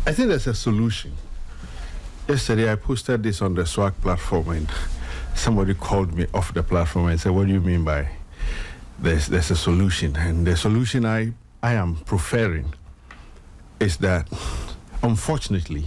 I think there's a solution. Yesterday, I posted this on the SWAG platform, and somebody called me off the platform and said, "What do you mean by there's a solution?" And the solution I am preferring is that, unfortunately,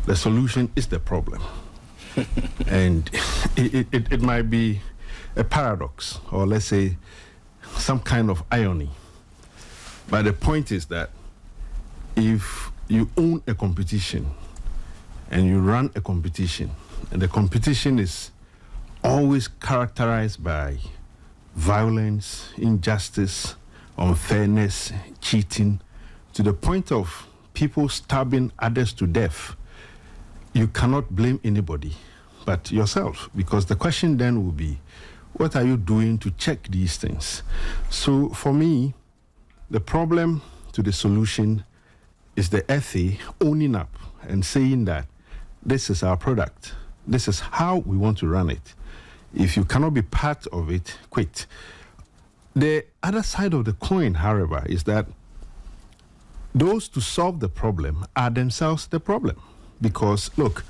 the solution is the problem. And it might be a paradox, or let's say some kind of irony. But the point is that if you own a competition and you run a competition, and the competition is always characterized by violence, injustice, unfairness, cheating, to the point of people stabbing others to death, you cannot blame anybody but yourself, because the question then will be, what are you doing to check these things? So for me, the problem to the solution is the FA owning up and saying that this is our product, this is how we want to run it. If you cannot be part of it, quit. The other side of the coin, however, is that those to solve the problem are themselves the problem. Because, look,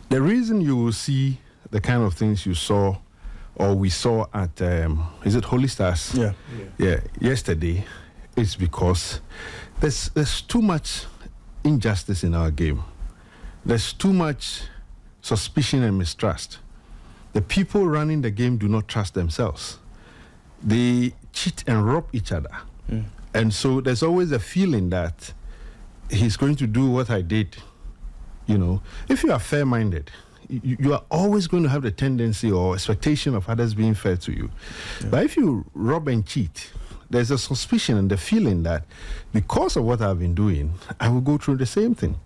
the reason you will see the kind of things you saw or we saw at, is it Holy Stars? Yeah, yesterday, is because there's too much injustice in our game. There's too much suspicion and mistrust. The people running the game do not trust themselves. They cheat and rob each other. And so there's always a feeling that he's going to do what I did. You know, if you are fair-minded, you are always going to have the tendency or expectation of others being fair to you. Yeah. But if you rob and cheat, there's a suspicion and the feeling that because of what I've been doing, I will go through the same thing.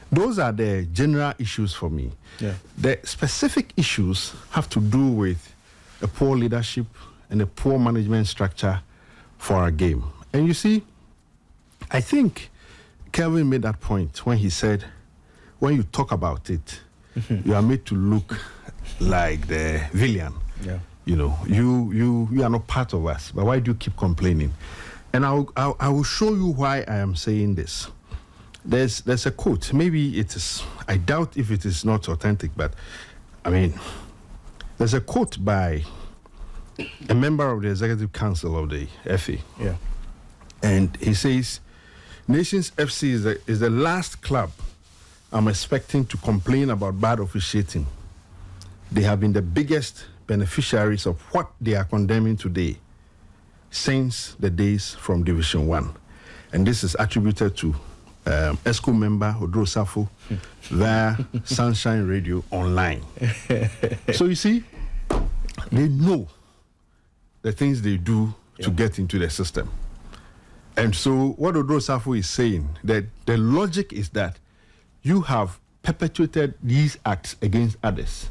Those are the general issues for me. Yeah. The specific issues have to do with a poor leadership and a poor management structure for our game. And you see, I think Kelvin made that point when he said, when you talk about it, you are made to look like the villain. Yeah. You know, you are not part of us, but why do you keep complaining? And I will show you why I am saying this. There's a quote. Maybe it is, I doubt if it is not authentic, but I mean, there's a quote by a member of the Executive Council of the FA. Yeah. And he says, Nations FC is the last club I'm expecting to complain about bad officiating. They have been the biggest beneficiaries of what they are condemning today since the days from Division 1. And this is attributed to ESCO member Odro Safo via Sunshine Radio Online. So you see, they know the things they do to get into the system. And so what Odro Safo is saying, that the logic is that you have perpetuated these acts against others.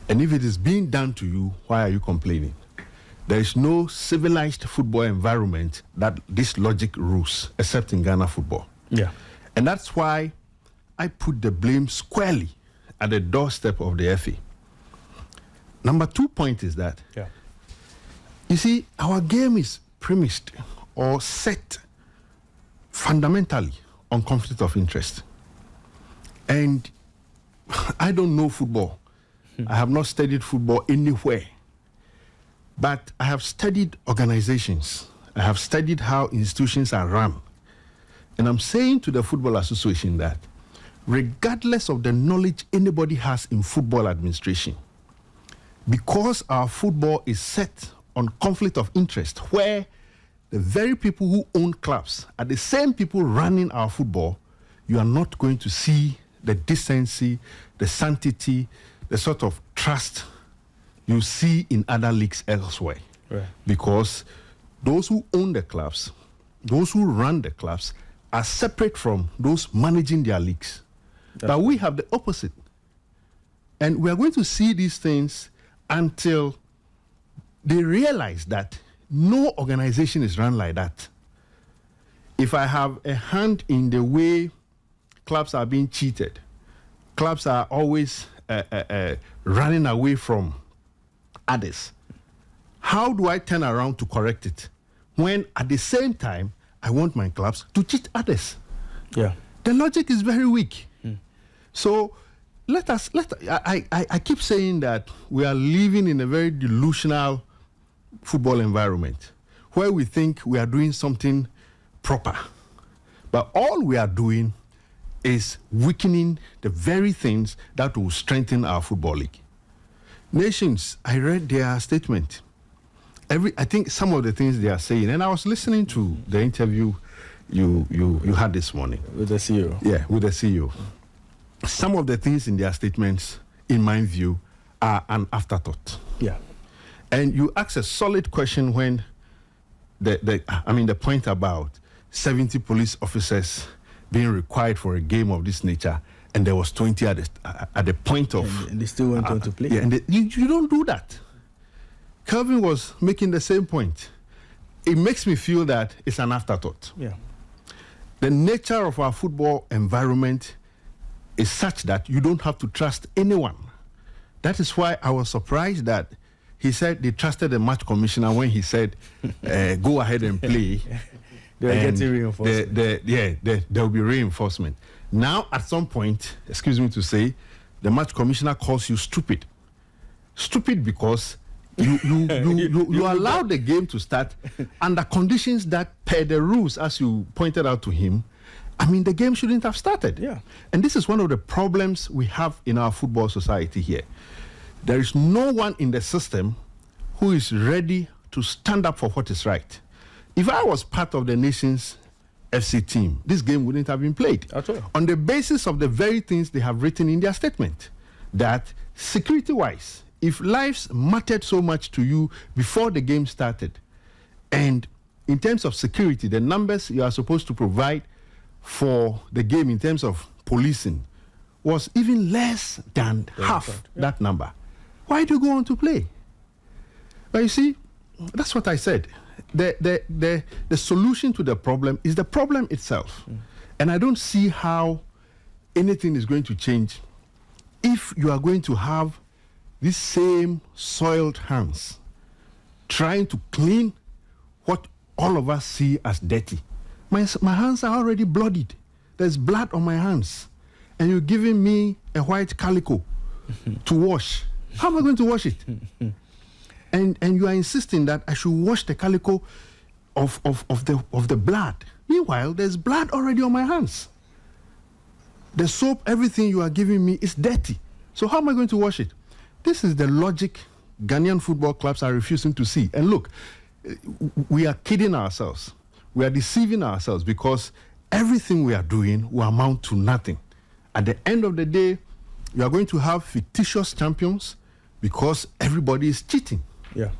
And if it is being done to you, why are you complaining? There is no civilized football environment that this logic rules, except in Ghana football. Yeah. And that's why I put the blame squarely at the doorstep of the FA. Number 2 point is that, you see, our game is premised or set fundamentally on conflict of interest. And I don't know football. I have not studied football anywhere. But I have studied organizations. I have studied how institutions are run. And I'm saying to the Football Association that regardless of the knowledge anybody has in football administration, because our football is set on conflict of interest, where the very people who own clubs are the same people running our football, you are not going to see the decency, the sanctity, the sort of trust you see in other leagues elsewhere. Right. Because those who own the clubs, those who run the clubs, are separate from those managing their leagues. But we have the opposite. And we are going to see these things until they realize that no organization is run like that. If I have a hand in the way clubs are being cheated, clubs are always running away from others, how do I turn around to correct it when at the same time I want my clubs to cheat others? Yeah. The logic is very weak. So I keep saying that we are living in a very delusional football environment where we think we are doing something proper. But all we are doing is weakening the very things that will strengthen our football league. Nations, I read their statement. I think some of the things they are saying, and I was listening to the interview you had this morning. With the CEO. Yeah, with the CEO. Some of the things in their statements, in my view, are an afterthought. Yeah. And you ask a solid question when the point about 70 police officers being required for a game of this nature, and there was 20 at the point of... And they still went on to play. Yeah, and you don't do that. Kelvin was making the same point. It makes me feel that it's an afterthought. Yeah. The nature of our football environment is such that you don't have to trust anyone. That is why I was surprised that he said they trusted the match commissioner when he said, go ahead and play. They're getting reinforcement. There will be reinforcement. Now, at some point, excuse me to say, the match commissioner calls you stupid. Stupid because you allowed the game to start under conditions that, per the rules, as you pointed out to him, the game shouldn't have started. Yeah. And this is one of the problems we have in our football society here. There is no one in the system who is ready to stand up for what is right. If I was part of the nation's FC team, this game wouldn't have been played. At all. On the basis of the very things they have written in their statement, that security-wise, if lives mattered so much to you before the game started, and in terms of security, the numbers you are supposed to provide for the game in terms of policing was even less than half that number, why do you go on to play? But you see, that's what I said. The solution to the problem is the problem itself. And I don't see how anything is going to change if you are going to have these same soiled hands trying to clean what all of us see as dirty. My hands are already bloodied. There's blood on my hands. And you're giving me a white calico to wash. How am I going to wash it? And you are insisting that I should wash the calico of the blood. Meanwhile, there's blood already on my hands. The soap, everything you are giving me is dirty. So how am I going to wash it? This is the logic Ghanaian football clubs are refusing to see. And look, we are kidding ourselves. We are deceiving ourselves because everything we are doing will amount to nothing. At the end of the day, you are going to have fictitious champions because everybody is cheating. Yeah.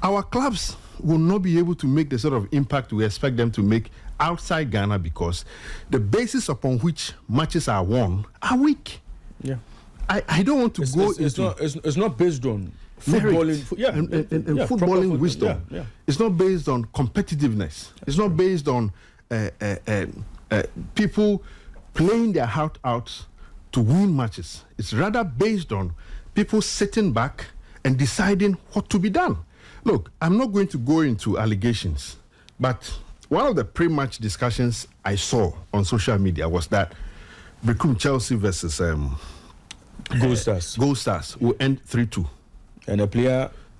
Our clubs will not be able to make the sort of impact we expect them to make outside Ghana because the basis upon which matches are won are weak. Yeah. I don't want to go into... It's not based on footballing, footballing football, wisdom. Yeah. It's not based on competitiveness. It's not based on people playing their heart out to win matches. It's rather based on people sitting back and deciding what to be done. Look, I'm not going to go into allegations, but one of the pre-match discussions I saw on social media was that Becum Chelsea versus Gold Stars will end 3-2.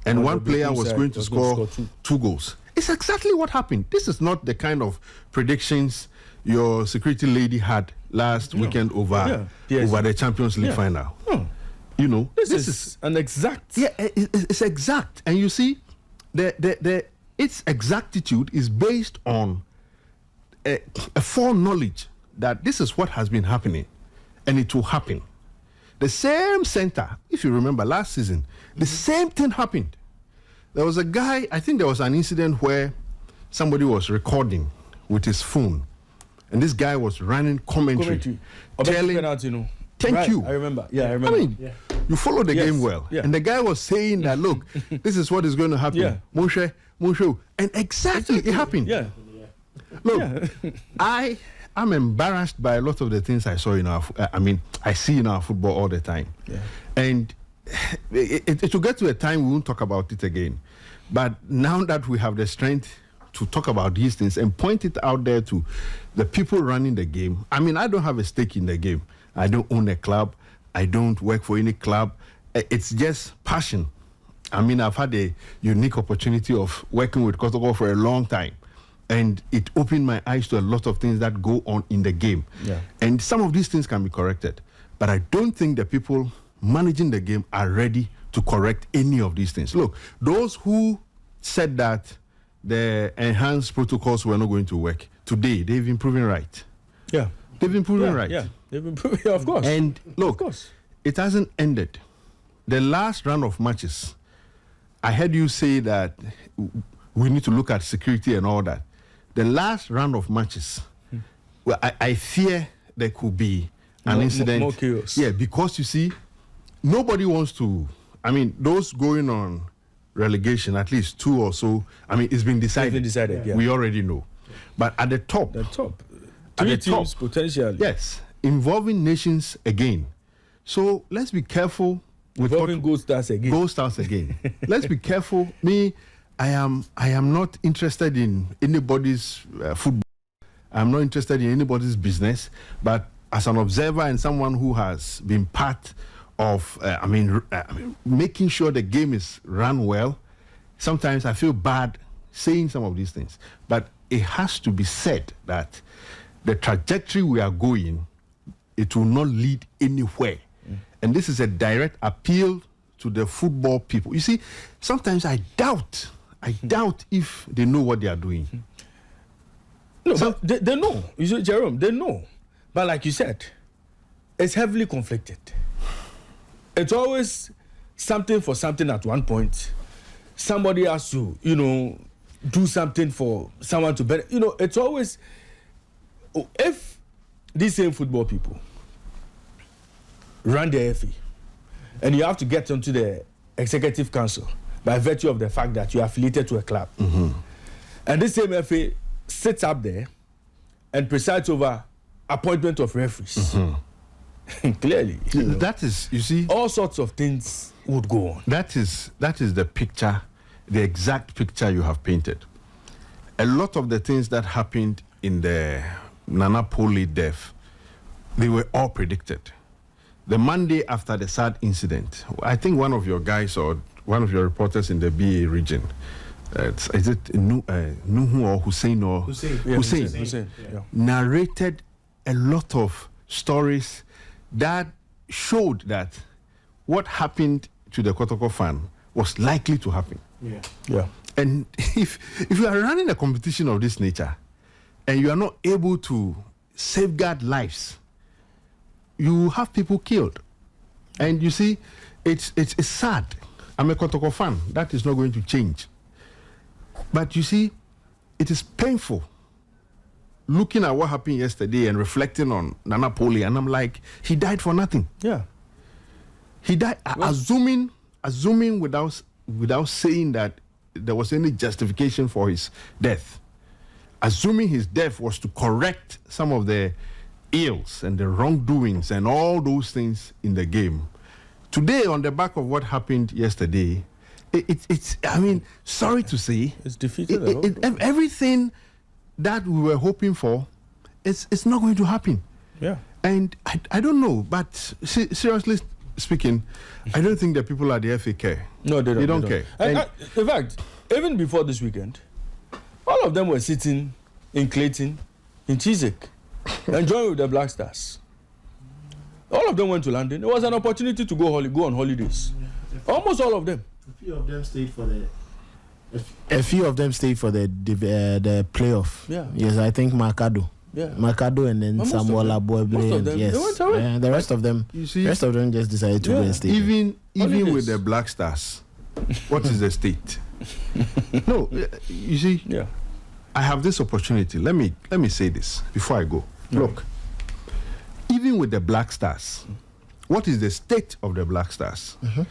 And one player was going to score two goals. It's exactly what happened. This is not the kind of predictions your security lady had last weekend over the Champions League final. This is an exact. Yeah, it's exact. And you see, its exactitude is based on a foreknowledge that this is what has been happening and it will happen. The same center, if you remember last season, the same thing happened. There was a guy, I think there was an incident where somebody was recording with his phone, and this guy was running commentary. Telling, thank you. I remember. Yeah, I remember. You follow the game well. Yeah. And the guy was saying that, look, this is what is going to happen. Yeah. Monshe. And exactly it happened. Yeah. Look, I'm embarrassed by a lot of the things I saw in I see in our football all the time. Yeah. And it will get to a time we won't talk about it again. But now that we have the strength to talk about these things and point it out there to the people running the game. I mean, I don't have a stake in the game. I don't own a club. I don't work for any club. It's just passion. I mean, I've had a unique opportunity of working with Kotoko for a long time. And it opened my eyes to a lot of things that go on in the game. Yeah. And some of these things can be corrected. But I don't think the people managing the game are ready to correct any of these things. Look, those who said that the enhanced protocols were not going to work, today they've been proven right. Yeah. They've been proven right. Yeah, they've been proven, of course. And look, of course, it hasn't ended. The last round of matches, I heard you say that we need to look at security and all that. The last round of matches, well, I fear there could be an incident. More chaos. Yeah, because you see, nobody wants to. I mean, those going on relegation, at least 2 or so. I mean, it's been decided. It's been decided. Yeah. We already know. But at the top, at at 3 the teams top, potentially. yes, involving nations again. So let's be careful with involving gold stars again. Gold stars again. Let's be careful. Me, I am not interested in anybody's football. I'm not interested in anybody's business. But as an observer and someone who has been part of, making sure the game is run well, sometimes I feel bad saying some of these things. But it has to be said that the trajectory we are going, it will not lead anywhere. And this is a direct appeal to the football people. You see, sometimes I doubt if they know what they are doing. No, but they know. You see, Jerome, they know. But like you said, it's heavily conflicted. It's always something for something at one point. Somebody has to, do something for someone to benefit. It's always, if these same football people run the FA, and you have to get onto the executive council by virtue of the fact that you are affiliated to a club. Mm-hmm. And this same FA sits up there and presides over appointment of referees. Mm-hmm. Clearly. That is, you see, all sorts of things would go on. That is the picture, the exact picture you have painted. A lot of the things that happened in the Napolei death, they were all predicted. The Monday after the sad incident, I think one of your guys or one of your reporters in the BA region, is it Nuhu or Hussein or Hussein. Yeah. narrated a lot of stories that showed that what happened to the Kotoko fan was likely to happen. Yeah. And if you are running a competition of this nature and you are not able to safeguard lives, you have people killed. And you see, it's sad. I'm a Kotoko fan. That is not going to change. But you see, it is painful looking at what happened yesterday and reflecting on Napolei, and I'm like, he died for nothing. Yeah. He died, assuming without saying that there was any justification for his death. Assuming his death was to correct some of the ills and the wrongdoings and all those things in the game. Today, on the back of what happened yesterday, it's I mean, sorry to say, it's defeated. Everything that we were hoping for, it's not going to happen. Yeah. And I don't know, but seriously speaking, I don't think the people at the FA care. No, they don't. They don't care. And in fact, even before this weekend, all of them were sitting in Clayton, in Chiswick, enjoying with the Black Stars. All of them went to London. It was an opportunity to go on holidays. Almost all of them. A few of them stayed for the playoff. Yeah. Yes, I think Mercado. Yeah. Mercado and then Samuel Aboebre. Yes. They went away. The rest of them. You see, rest of them just decided to go and stay. Even Holidays. with the Black Stars, what is the state? No, you see. Yeah. I have this opportunity. Let me say this before I go. Look, even with the Black Stars, what is the state of the Black Stars? Mm-hmm.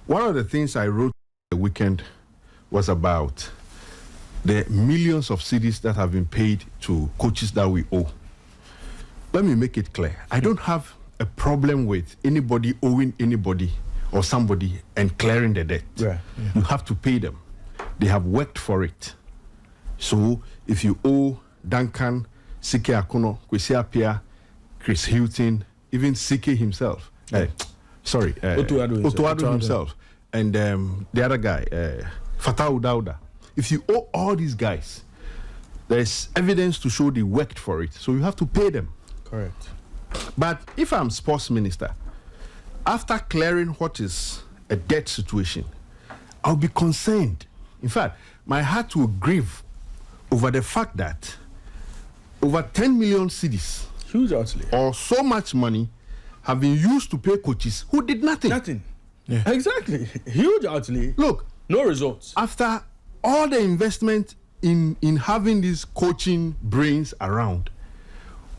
One of the things I wrote the weekend was about the millions of cedis that have been paid to coaches that we owe. Let me make it clear. I don't have a problem with anybody owing anybody or somebody and clearing the debt. Yeah. You have to pay them. They have worked for it. So if you owe Duncan, Sike Akono, Kwesi Appiah, Chris Hilton, even Sike himself, Otuado himself, and the other guy, Fatau Dauda. If you owe all these guys, there's evidence to show they worked for it, so you have to pay them. Correct. But if I'm sports minister, after clearing what is a debt situation, I'll be concerned. In fact, my heart will grieve over the fact that over 10 million cedis, huge outlay, or so much money, have been used to pay coaches who did nothing. Nothing. Yeah. Exactly. Huge outlay. Look, no results. After all the investment in having these coaching brains around,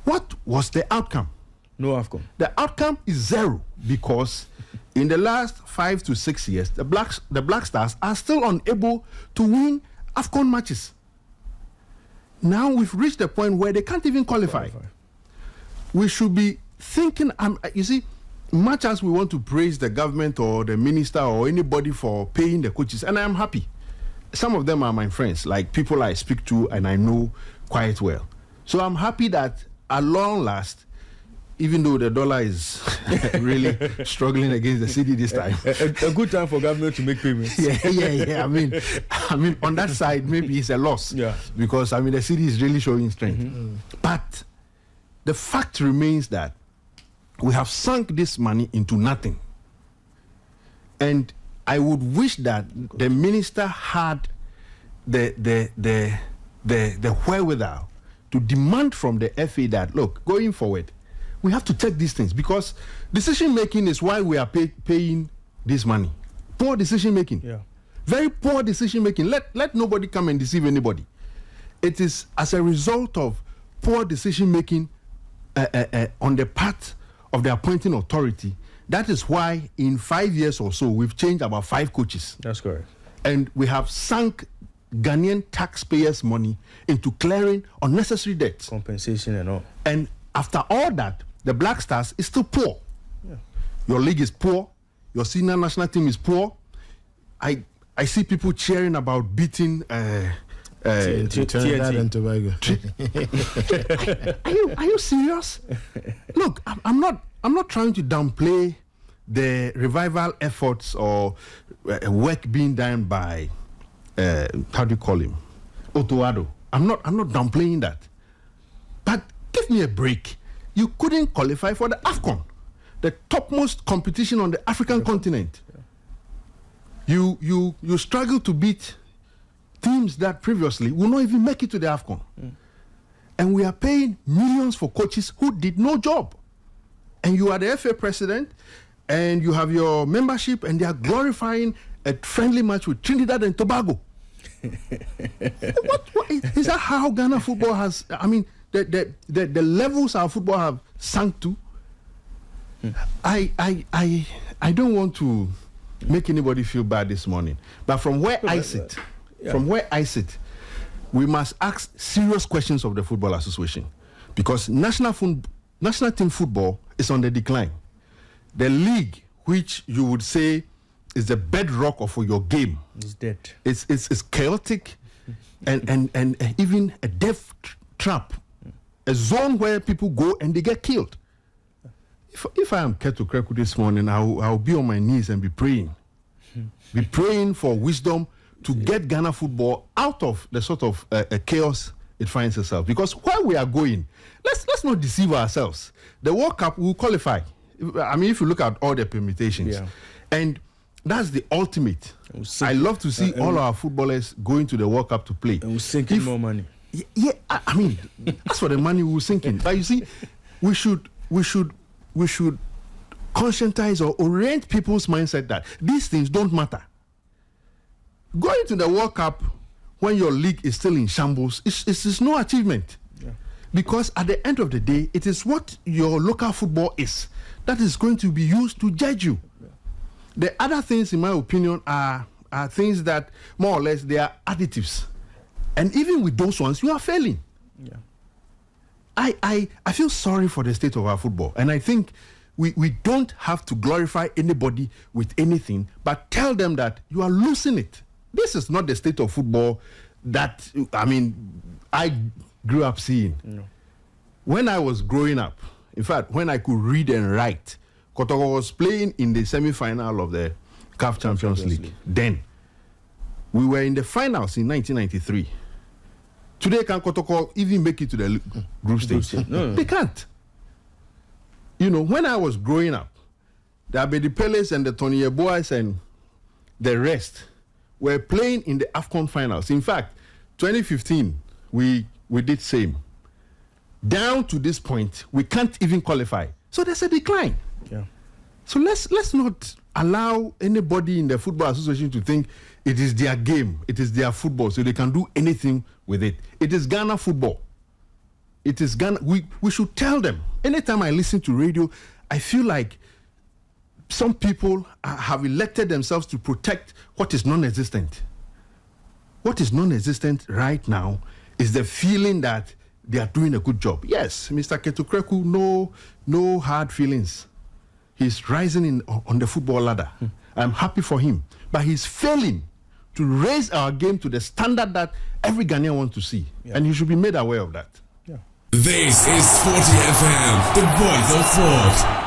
what was the outcome? No outcome. The outcome is zero, because in the last 5 to 6 years, the Black Stars are still unable to win AFCON matches. Now we've reached the point where they can't even qualify. We should be thinking, you see, much as we want to praise the government or the minister or anybody for paying the coaches, and I am happy. Some of them are my friends, like people I speak to and I know quite well. So I'm happy that at long last, even though the dollar is really struggling against the cedi this time. A good time for government to make payments. Yeah. I mean, on that side, maybe it's a loss. Yeah. Because, the cedi is really showing strength. But the fact remains that we have sunk this money into nothing. And I would wish that the minister had the wherewithal to demand from the FA that, look, going forward, we have to check these things, because decision making is why we are paying this money. Poor decision making. Yeah. Very poor decision making. Let nobody come and deceive anybody. It is as a result of poor decision making on the part of the appointing authority. That is why in 5 years or so we've changed about 5 coaches. That's correct. And we have sunk Ghanaian taxpayers' money into clearing unnecessary debts. Compensation and all. And after all that, the Black Stars is still poor. Yeah. Your league is poor. Your senior national team is poor. I see people cheering about beating Trinidad and Tobago. Are you serious? Look, I'm not trying to downplay the revival efforts or work being done by how do you call him, Otuado. I'm not downplaying that. But give me a break. You couldn't qualify for the AFCON, the topmost competition on the African continent. Yeah. You struggle to beat teams that previously will not even make it to the AFCON. And we are paying millions for coaches who did no job. And you are the FA president, and you have your membership, and they are glorifying a friendly match with Trinidad and Tobago. what is that how Ghana football has, the levels our football have sunk to? I don't want to make anybody feel bad this morning, but from where I sit, we must ask serious questions of the Football Association, because national team football is on the decline. The league, which you would say is the bedrock of your game, is dead. It's chaotic, and even a death trap, a zone where people go and they get killed. If I am Keto Kreku this morning, I'll be on my knees and be praying. Be praying for wisdom to get Ghana football out of the sort of chaos it finds itself. Because where we are going, let's not deceive ourselves. The World Cup will qualify. If you look at all the permutations. Yeah. And that's the ultimate. I love to see all our footballers going to the World Cup to play. And we'll sink in more money. Yeah, as for the money, we'll sink in. But you see, we should conscientize or orient people's mindset that these things don't matter. Going to the World Cup when your league is still in shambles is no achievement. Yeah. Because at the end of the day, it is what your local football is that is going to be used to judge you. Yeah. The other things, in my opinion, are things that more or less they are additives. And even with those ones, you are failing. Yeah. I feel sorry for the state of our football. And I think we don't have to glorify anybody with anything, but tell them that you are losing it. This is not the state of football that, I mean, I grew up seeing. No. When I was growing up, in fact, when I could read and write, Kotoko was playing in the semi-final of the CAF Champions League. Then, we were in the finals in 1993. Today, can Kotoko even make it to the group stage? No. They can't. You know, when I was growing up, the Abedi Peles and the Tony Yeboahs and the rest were playing in the AFCON finals. In fact, 2015, we did same. Down to this point, we can't even qualify. So there's a decline. Yeah. So let's not allow anybody in the Football Association to think it is their game, it is their football, so they can do anything with it. It is Ghana football. It is Ghana. We should tell them. Anytime I listen to radio, I feel like some people have elected themselves to protect what is non-existent. What is non-existent right now is the feeling that they are doing a good job. Yes, Mr. Ketukreku, no hard feelings. He's rising on the football ladder. I'm happy for him. But he's failing to raise our game to the standard that every Ghanaian wants to see. Yeah. And he should be made aware of that. Yeah. This is SportyFM, the voice of sport.